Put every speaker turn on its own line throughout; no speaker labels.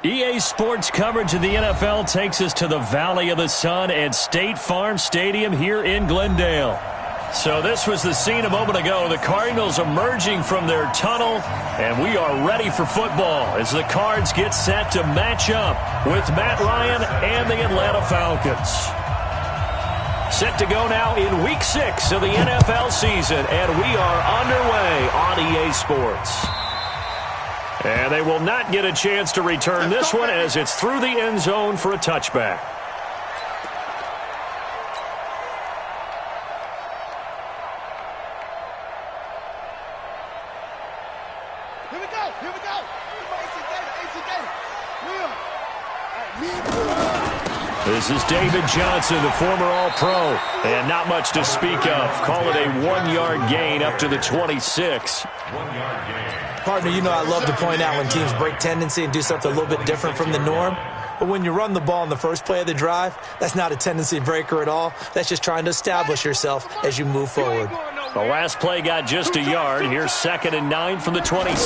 EA Sports coverage of the NFL takes us to the Valley of the Sun at State Farm Stadium here in Glendale. So this was the scene a moment ago. The Cardinals emerging from their tunnel, and we are ready for football as the Cards get set to match up with Matt Ryan and the Atlanta Falcons. Set to go now in Week 6 of the NFL season, and we are underway on EA Sports. And they will not get a chance to return this one as it's through the end zone for a touchback.
Here we go. Here we go.
This is David Johnson, the former All-Pro, and not much to speak of. Call it a 1-yard gain up to the 26.
1-yard gain.
Partner, you know I love to point out when teams break tendency and do something a little bit different from the norm. But when you run the ball in the first play of the drive, that's not a tendency breaker at all. That's just trying to establish yourself as you move forward.
The last play got just a yard. Here's 2nd and 9 from the 26.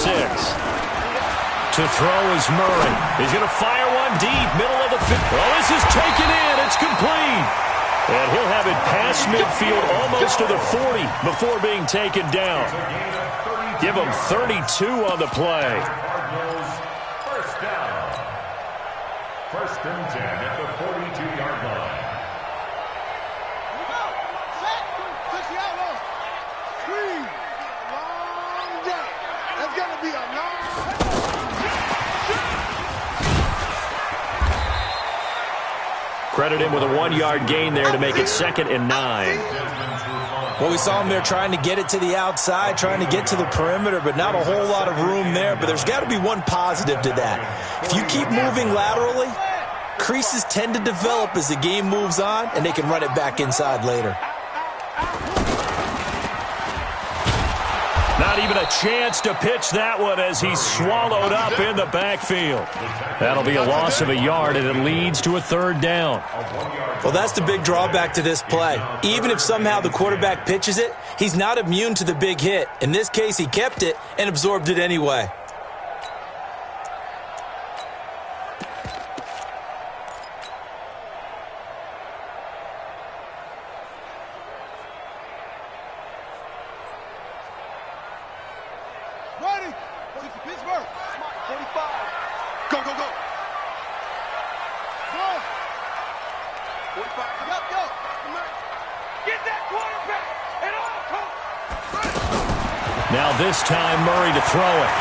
To throw is Murray. He's going to fire one deep, middle of the field. Oh, this is taken in. It's complete. And he'll have it past midfield almost to the 40 before being taken down. Give him 32 on the play.
First down. 1st and 10 at the 42-yard line.
Here we go. Set. Push the elbow. Squeeze. Long day. That's going to be a long
Credit him with a 1-yard gain there to make it 2nd and 9.
Well, we saw him there trying to get it to the outside, trying to get to the perimeter, but not a whole lot of room there. But there's got to be one positive to that. If you keep moving laterally, creases tend to develop as the game moves on, and they can run it back inside later.
Not even a chance to pitch that one as he's swallowed up in the backfield. That'll be a loss of a yard, and it leads to a 3rd down.
Well, that's the big drawback to this play. Even if somehow the quarterback pitches it, he's not immune to the big hit. In this case, he kept it and absorbed it anyway.
Ready. Pittsburgh. 45. Go, go, go. Go. 45. Go, go. Get that quarterback. And
Now this time, Murray to throw it.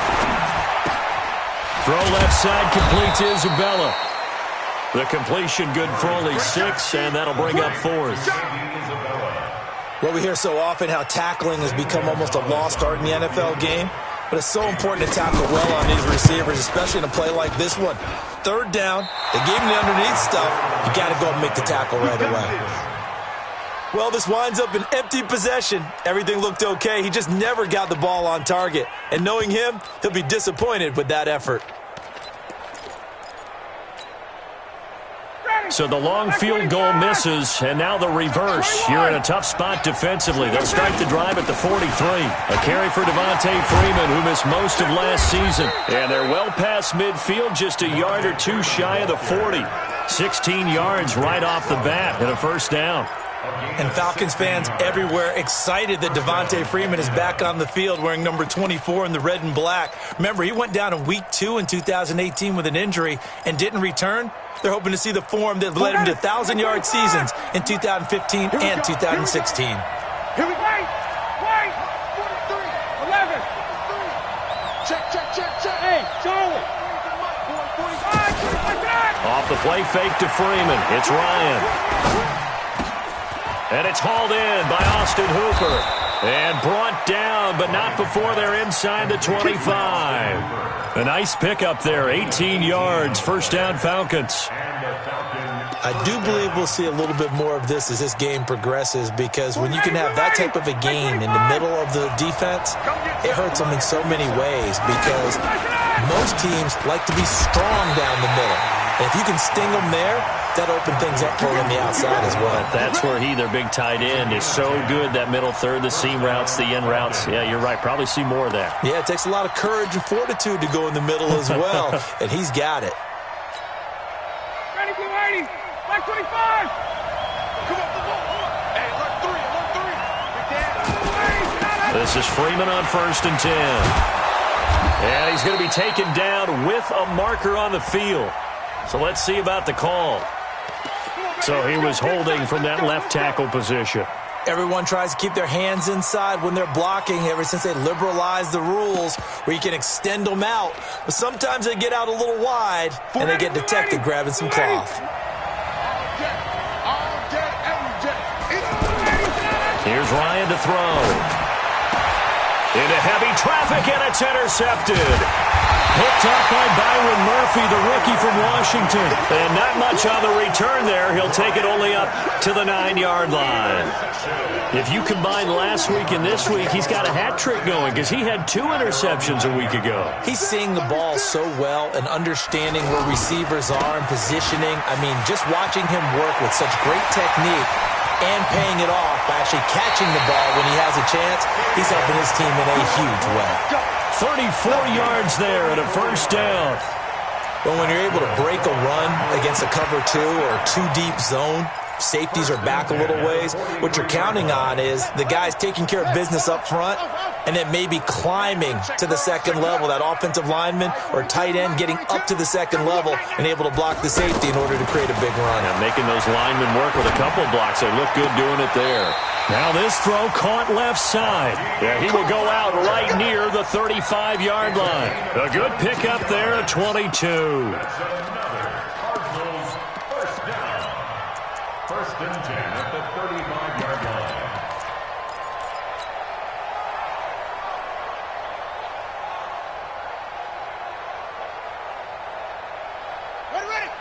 Throw left side completes Isabella. The completion good for only 6, and that'll bring up 4th.
Well, we hear so often how tackling has become almost a lost art in the NFL game. But it's so important to tackle well on these receivers, especially in a play like this one. 3rd down, they gave him the underneath stuff. You got to go and make the tackle right away. Well, this winds up an empty possession. Everything looked okay. He just never got the ball on target. And knowing him, he'll be disappointed with that effort.
So the long field goal misses, and now the reverse. You're in a tough spot defensively. They'll start the drive at the 43. A carry for Devontae Freeman, who missed most of last season. And they're well past midfield, just a yard or 2 shy of the 40. 16 yards right off the bat and a 1st down.
And Falcons fans everywhere excited that Devontae Freeman is back on the field wearing number 24 in the red and black. Remember, he went down in Week 2 in 2018 with an injury and didn't return. They're hoping to see the form that led him to 1,000-yard seasons in 2015 and 2016.
Here we go. Wait. 43. 11. Check. Hey, Charlie.
Off the play fake to Freeman. It's Ryan. And it's hauled in by Austin Hooper. And brought down, but not before they're inside the 25. A nice pickup there, 18 yards, 1st down Falcons.
I do believe we'll see a little bit more of this as this game progresses, because when you can have that type of a gain in the middle of the defense, it hurts them in so many ways, because most teams like to be strong down the middle. And if you can sting them there, that open things up for them on the outside as well.
But that's where their big tight end, is so good, that middle third, the seam routes, the in routes. Yeah, you're right. Probably see more of that.
Yeah, it takes a lot of courage and fortitude to go in the middle as well, and he's got it.
This is Freeman on 1st and 10. And he's going to be taken down with a marker on the field. So let's see about the call. So he was holding from that left tackle position.
Everyone tries to keep their hands inside when they're blocking ever since they liberalized the rules where you can extend them out. But sometimes they get out a little wide and they get detected grabbing some cloth.
Here's Ryan to throw. Into heavy traffic, and it's intercepted. Picked up by Byron Murphy, the rookie from Washington. And not much on the return there. He'll take it only up to the 9-yard line. If you combine last week and this week, he's got a hat trick going because he had 2 interceptions a week ago.
He's seeing the ball so well and understanding where receivers are and positioning. I mean, just watching him work with such great technique and paying it off by actually catching the ball when he has a chance, he's helping his team in a huge way.
34 yards there and a first down.
But when you're able to break a run against a cover 2 or 2-deep zone, safeties are back a little ways. What you're counting on is the guys taking care of business up front and then maybe climbing to the second level, that offensive lineman or tight end getting up to the second level and able to block the safety in order to create a big run.
Yeah, making those linemen work with a couple of blocks. They look good doing it there. Now this throw caught left side. Yeah, he will go out right near the 35-yard line. A good pickup there at 22.
First and 10 at the 35-yard line.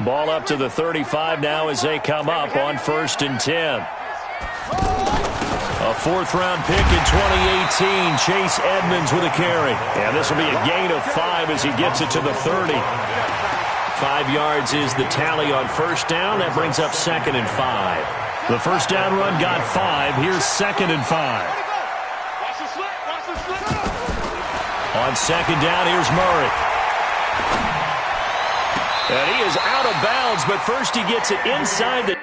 Ball up to the 35 now as they come up on 1st and 10. A 4th-round pick in 2018, Chase Edmonds with a carry. And this will be a gain of 5 as he gets it to the 30. 5 yards is the tally on first down. That brings up 2nd and 5. The first down run got 5. Here's 2nd and 5. On 2nd down, here's Murray. And he is out of bounds, but first he gets it inside the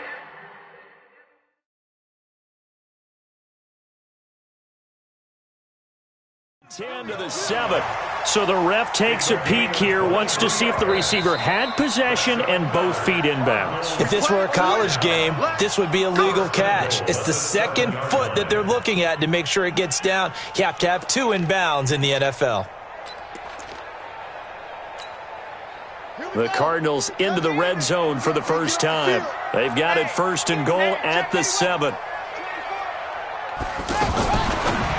10 to the 7. So the ref takes a peek here, wants to see if the receiver had possession and both feet inbounds.
If this were a college game, this would be a legal catch. It's the second foot that they're looking at to make sure it gets down. You have to have 2 inbounds in the NFL.
The Cardinals into the red zone for the first time. They've got it 1st and goal at the 7.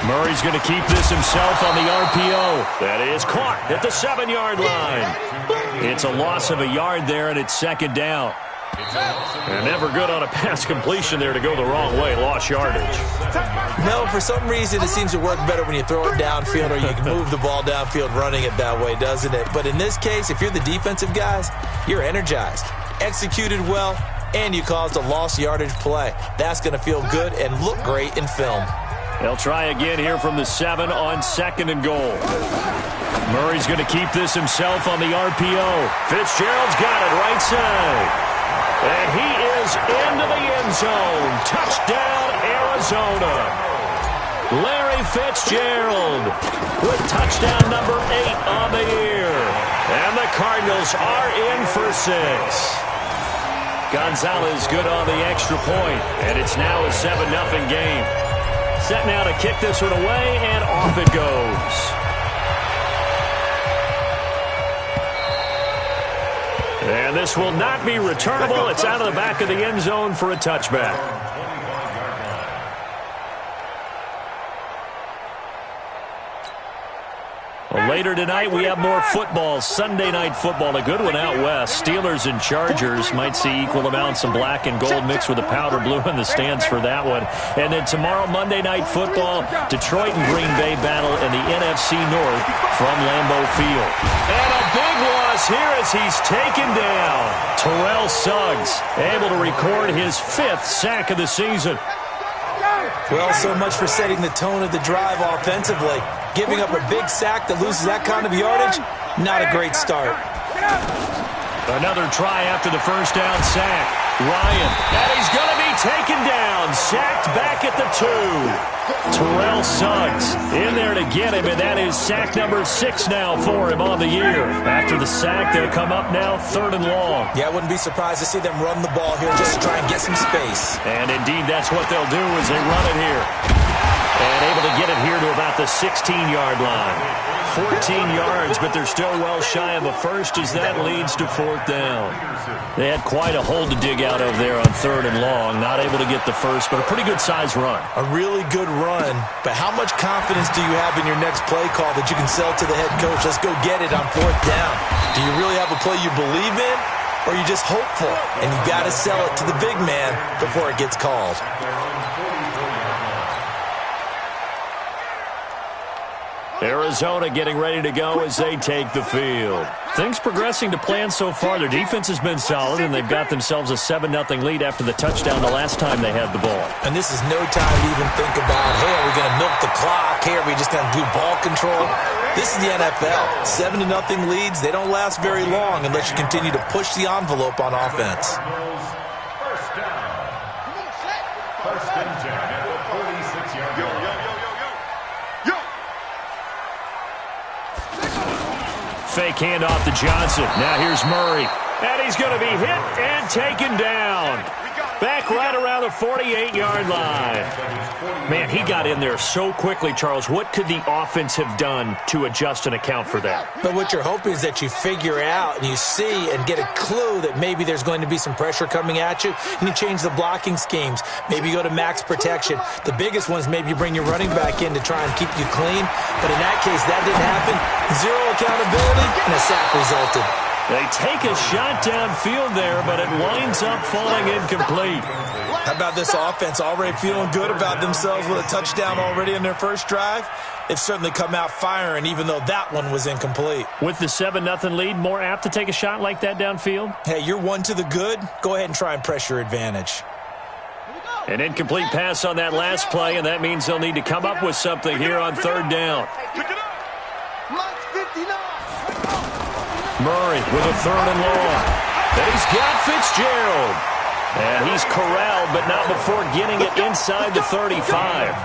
Murray's going to keep this himself on the RPO. That is caught at the 7-yard line. It's a loss of a yard there, and it's 2nd down. And never good on a pass completion there to go the wrong way. Lost yardage.
No, for some reason it seems to work better when you throw it downfield or you can move the ball downfield running it that way, doesn't it? But in this case, if you're the defensive guys, you're energized, executed well, and you caused a lost yardage play. That's going to feel good and look great in film.
They'll try again here from the 7 on 2nd and goal. Murray's going to keep this himself on the RPO. Fitzgerald's got it right side. And he is into the end zone. Touchdown, Arizona. Larry Fitzgerald with touchdown number 8 on the year. And the Cardinals are in for 6. Gonzalez good on the extra point. And it's now a 7-0 game. Set now to kick this one away, and off it goes. And this will not be returnable. It's out of the back of the end zone for a touchback. Well, later tonight, we have more football. Sunday night football, a good one out west. Steelers and Chargers might see equal amounts of black and gold mixed with a powder blue in the stands for that one. And then tomorrow, Monday night football, Detroit and Green Bay battle in the NFC North from Lambeau Field. And a big loss here as he's taken down. Terrell Suggs able to record his 5th sack of the season.
Well, so much for setting the tone of the drive offensively. Giving up a big sack that loses that kind of yardage, not a great start.
Another try after the first down sack. Ryan, and he's going to be taken taken down, sacked back at the 2. Terrell Suggs in there to get him, and that is sack number 6 now for him on the year. After the sack, they'll come up now 3rd and long.
Yeah, I wouldn't be surprised to see them run the ball here just to try and get some space.
And indeed, that's what they'll do as they run it here. And able to get it here to about the 16-yard line. 14 yards, but they're still well shy of a first as that leads to 4th down. They had quite a hole to dig out of there on 3rd and long. Not able to get the first, but a pretty good-sized run.
A really good run, but how much confidence do you have in your next play call that you can sell to the head coach? Let's go get it on 4th down. Do you really have a play you believe in, or are you just hopeful? And you got to sell it to the big man before it gets called.
Arizona getting ready to go as they take the field. Things progressing to plan so far. Their defense has been solid, and they've got themselves a 7-0 lead after the touchdown the last time they had the ball.
And this is no time to even think about, hey, are we going to milk the clock? Hey, are we just going to do ball control? This is the NFL. 7-0 leads, they don't last very long unless you continue to push the envelope on offense.
First down. First and 10 at the 46-yard line.
Fake handoff to Johnson. Now here's Murray. And he's going to be hit and taken down. Back right around the 48-yard line. Man, he got in there so quickly, Charles. What could the offense have done to adjust and account for that?
But what you're hoping is that you figure out and you see and get a clue that maybe there's going to be some pressure coming at you, and you change the blocking schemes. Maybe you go to max protection. The biggest one is maybe you bring your running back in to try and keep you clean. But in that case, that didn't happen. Zero accountability, and a sack resulted.
They take a shot downfield there, but it winds up falling incomplete.
How about this offense already feeling good about themselves with a touchdown already in their first drive? They've certainly come out firing, even though that one was incomplete.
With the 7-0 lead, more apt to take a shot like that downfield?
Hey, you're one to the good. Go ahead and try and press your advantage.
An incomplete pass on that last play, and that means they'll need to come up with something here on 3rd down. Murray with a 3rd and long. And he's got Fitzgerald. And he's corralled, but not before getting it inside the 35.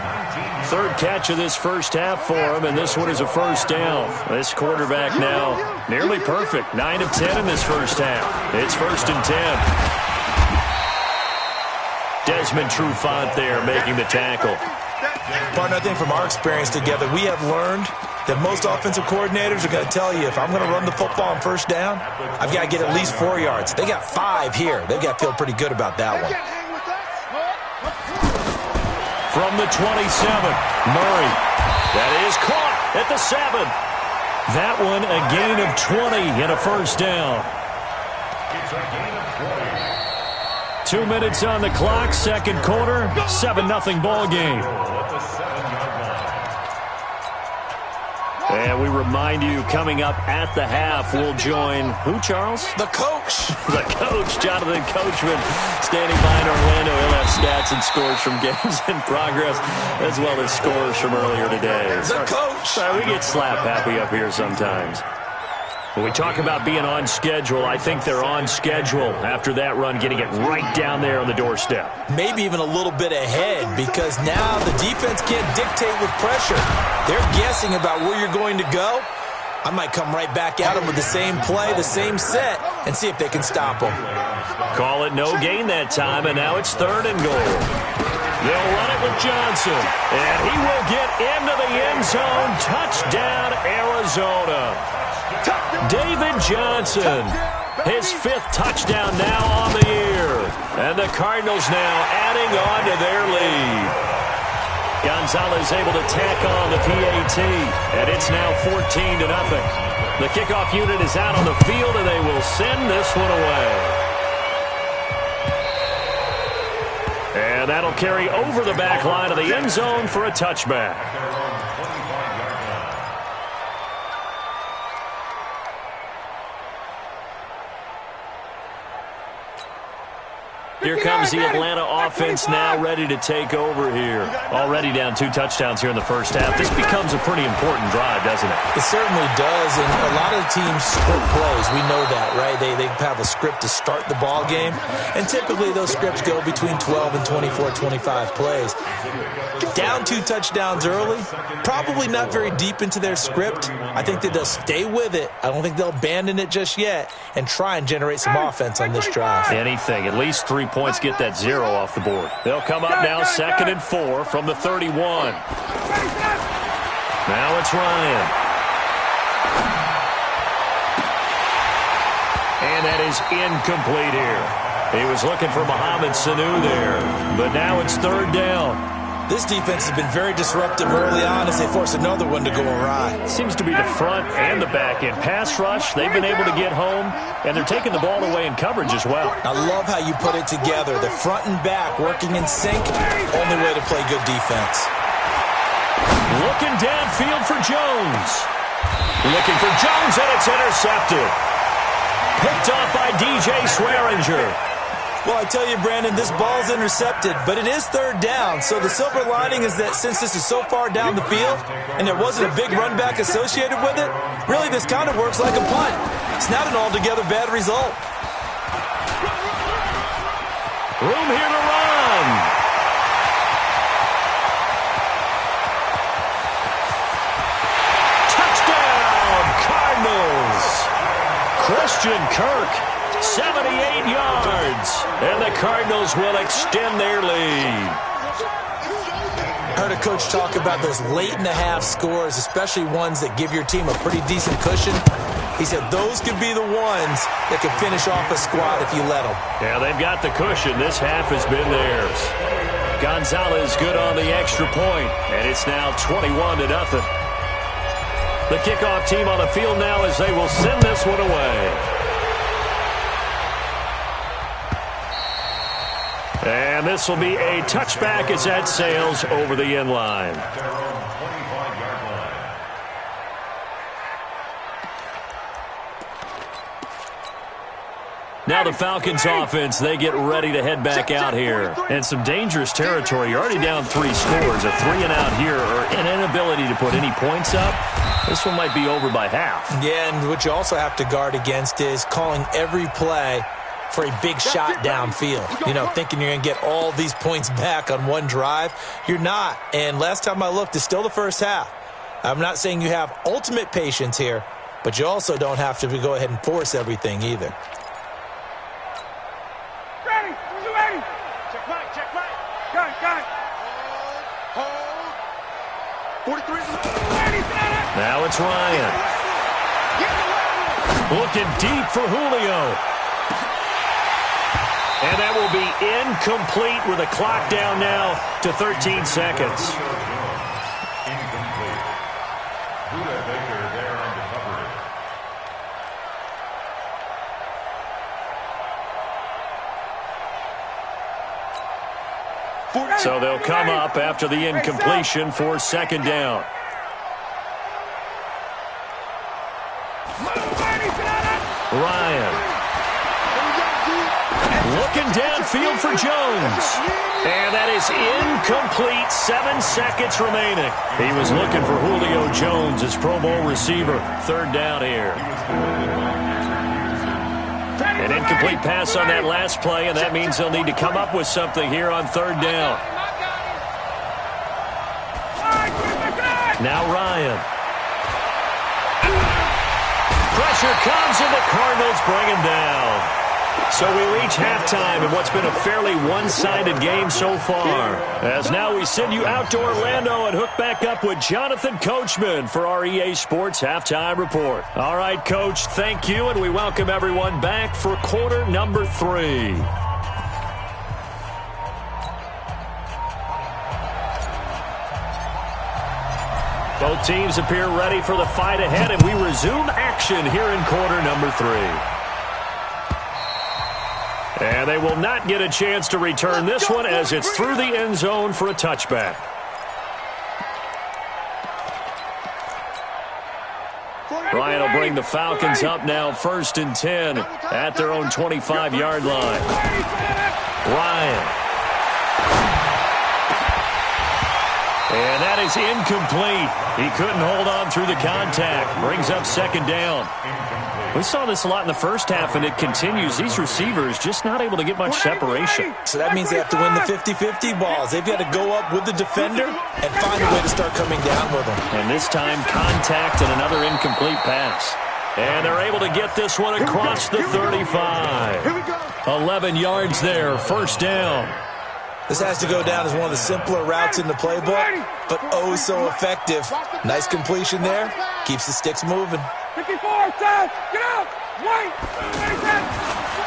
3rd catch of this first half for him, and this one is a first down. This quarterback now nearly perfect. 9 of 10 in this first half. It's 1st and 10. Desmond Trufant there making the tackle.
Partner, I think from our experience together, we have learned that most offensive coordinators are going to tell you, if I'm going to run the football on first down, I've got to get at least 4 yards. They got 5 here. They've got to feel pretty good about that one.
From the 27, Murray. That is caught at the 7. That one a gain of 20 and a first down.
It's a gain of 20.
2 minutes on the clock, second quarter, 7-0 ball game.
At the 7-yard line.
And we remind you, coming up at the half, we'll join who, Charles?
The coach.
The coach, Jonathan Coachman, standing by in Orlando. He'll have stats and scores from games in progress, as well as scores from earlier today.
The coach.
Sorry, we get slap happy up here sometimes. When we talk about being on schedule, I think they're on schedule after that run, getting it right down there on the doorstep.
Maybe even a little bit ahead, because now the defense can't dictate with pressure. They're guessing about where you're going to go. I might come right back at them with the same play, the same set, and see if they can stop them.
Call it no gain that time, and now it's 3rd and goal. They'll run it with Johnson, and he will get into the end zone. Touchdown, Arizona. David Johnson, his 5th touchdown now on the year. And the Cardinals now adding on to their lead. Gonzalez able to tack on the PAT, and it's now 14-0. The kickoff unit is out on the field, and they will send this one away. And that'll carry over the back line of the end zone for a touchback. Here comes the Atlanta offense now ready to take over here. Already down 2 touchdowns here in the first half. This becomes a pretty important drive, doesn't it?
It certainly does, and a lot of teams script plays. We know that, right? They have a script to start the ball game, and typically those scripts go between 12 and 24, 25 plays. Down 2 touchdowns early, probably not very deep into their script. I think that they'll stay with it. I don't think they'll abandon it just yet and try and generate some offense on this drive.
Anything. At least 3 points, get that 0 off the board. They'll come up now 2nd and 4 from the 31. Now it's Ryan. And that is incomplete here. He was looking for Mohamed Sanu there, but now it's 3rd down.
This defense has been very disruptive early on as they force another one to go awry.
Seems to be the front and the back end. Pass rush, they've been able to get home, and they're taking the ball away in coverage as well.
I love how you put it together. The front and back working in sync, only way to play good defense.
Looking downfield for Jones. Looking for Jones, and it's intercepted. Picked off by DJ Swearinger.
Well, I tell you, Brandon, this ball's intercepted, but it is 3rd down. So the silver lining is that since this is so far down the field and there wasn't a big run back associated with it, really this kind of works like a punt. It's not an altogether bad result.
Room here to run. Touchdown, Cardinals. Christian Kirk. 78 yards, and the Cardinals will extend their lead.
Heard a coach talk about those late-in-the-half scores, especially ones that give your team a pretty decent cushion. He said those could be the ones that could finish off a squad if you let them.
Yeah, they've got the cushion. This half has been theirs. Gonzalez good on the extra point, and it's now 21-0. The kickoff team on the field now as they will send this one away. And this will be a touchback as that sails over the end line. Now the Falcons offense, they get ready to head back out here. And some dangerous territory. You're already down 3 scores. A 3-and-out here or an inability to put any points up. This one might be over by half.
Yeah, and what you also have to guard against is calling every play for a big shot downfield. You know, thinking you're going to get all these points back on one drive. You're not. And last time I looked, it's still the first half. I'm not saying you have ultimate patience here, but you also don't have to go ahead and force everything either.
Ready, 280. Check right. Gun. Hold. 43.
Now it's Ryan. Looking deep for Julio. And that will be incomplete with a clock down now to 13 seconds.
Incomplete. Buda Baker there on the coverage.
So they'll come up after the incompletion for 2nd down. Ryan. Looking downfield for Jones. And that is incomplete. 7 seconds remaining. He was looking for Julio Jones, his Pro Bowl receiver. 3rd down here. An incomplete pass on that last play, and that means they'll need to come up with something here on 3rd down. Now Ryan. Pressure comes, and the Cardinals bring him down. So we reach halftime in what's been a fairly one-sided game so far. As now we send you out to Orlando and hook back up with Jonathan Coachman for our EA Sports Halftime Report. All right, Coach, thank you, and we welcome everyone back for quarter number 3. Both teams appear ready for the fight ahead, and we resume action here in quarter number 3. And they will not get a chance to return this one as it's through the end zone for a touchback. Ryan will bring the Falcons up now 1st and 10 at their own 25-yard line. Ryan. And that is incomplete. He couldn't hold on through the contact. Brings up second down. We saw this a lot in the first half, and it continues. These receivers just not able to get much separation.
So that means they have to win the 50-50 balls. They've got to go up with the defender and find a way to start coming down with them.
And this time, contact and another incomplete pass. And they're able to get this one across the 35. 11 yards there, first down.
This has to go down as one of the simpler routes in the playbook, but oh so effective. Nice completion there. Keeps the sticks moving.
54, set, get out, wait,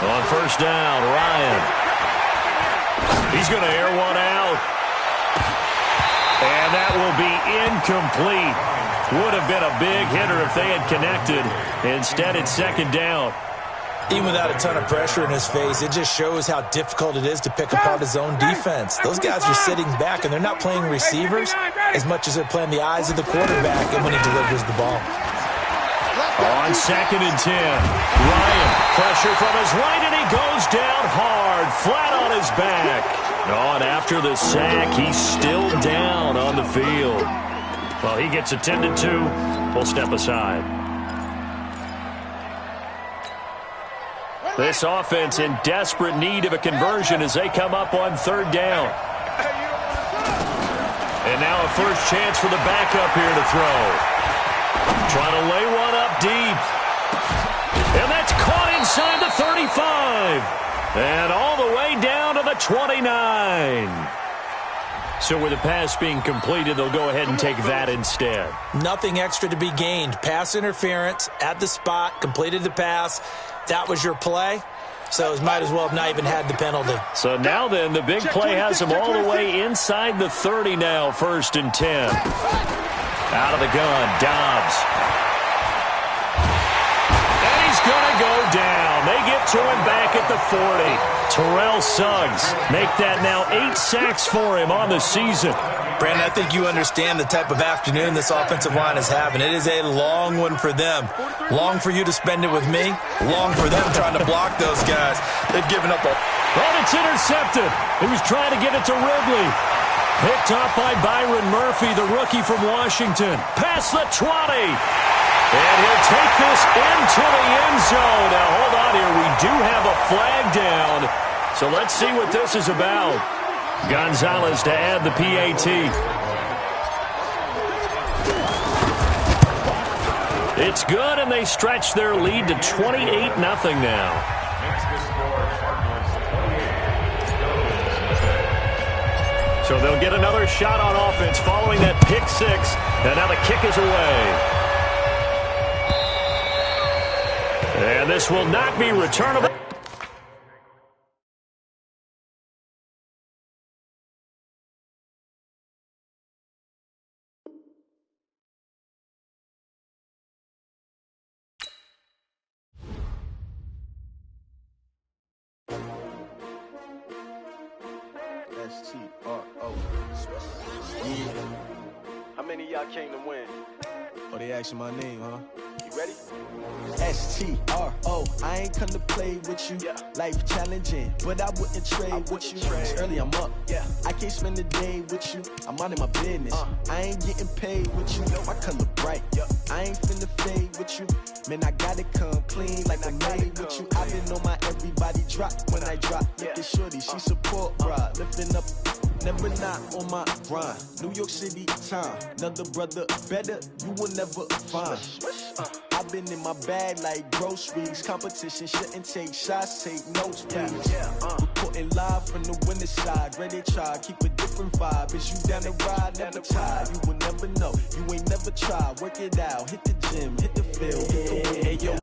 On first down, Ryan. He's going to air one out. And that will be incomplete. Would have been a big hitter if they had connected. Instead, it's second down.
Even without a ton of pressure in his face, it just shows how difficult it is to pick apart his own defense. Those guys are sitting back, and they're not playing receivers as much as they're playing the eyes of the quarterback and when he delivers the ball.
On second and 10, Ryan, pressure from his right, and he goes down hard, flat on his back. And after the sack, he's still down on the field. Well, he gets attended to. We'll step aside. This offense in desperate need of a conversion as they come up on third down. And now a first chance for the backup here to throw. Trying to lay one up deep. And that's caught inside the 35. And all the way down to the 29. So with the pass being completed, they'll go ahead and take that instead.
Nothing extra to be gained. Pass interference at the spot, completed the pass. That was your play. So it might as well have not even had the penalty.
So now then, the big play has them all the way inside the 30 now, first and 10. Out of the gun, Dobbs. And he's going to go down. They get to him back at the 40. Terrell Suggs make that now 8 sacks for him on the season.
Brandon, I think you understand the type of afternoon this offensive line is having. It is a long one for them. Long for you to spend it with me. Long for them trying to block those guys. They've given up a...
Oh, it's intercepted. He was trying to get it to Ridley. Picked up by Byron Murphy, the rookie from Washington. Past the 20. And he'll take this into the end zone. Now, hold on here. We do have a flag down. So let's see what this is about. Gonzalez to add the PAT. It's good, and they stretch their lead to 28-0 now. So they'll get another shot on offense following that pick six. And now the kick is away. And this will not be returnable.
S-T-R-O. Yeah. How many of y'all came to win? Oh, they asking my name, huh? You ready? S-T-R-O. I ain't come to play with you. Yeah. Life challenging, but I wouldn't trade with you. It's early, I'm up. Yeah. I can't spend the day with you. I'm minding my business. I ain't getting paid with you. My color bright. Yeah. I ain't finna fade with you. Man, I gotta come clean like I'm made with you. I've been on my everybody drop when I drop. Look at shorty, she support, bruh. Lifting up. Never not on my grind. New York City time. Another brother better, you will never find. I've been in my bag like groceries. Competition shouldn't take shots, take notes, please. Reporting live from the winning side. Ready to try, keep a different vibe. Is you down the ride, never tired. You will never know, you ain't never tried. Work it out, hit the gym, hit the field, hit the win. Hey yo,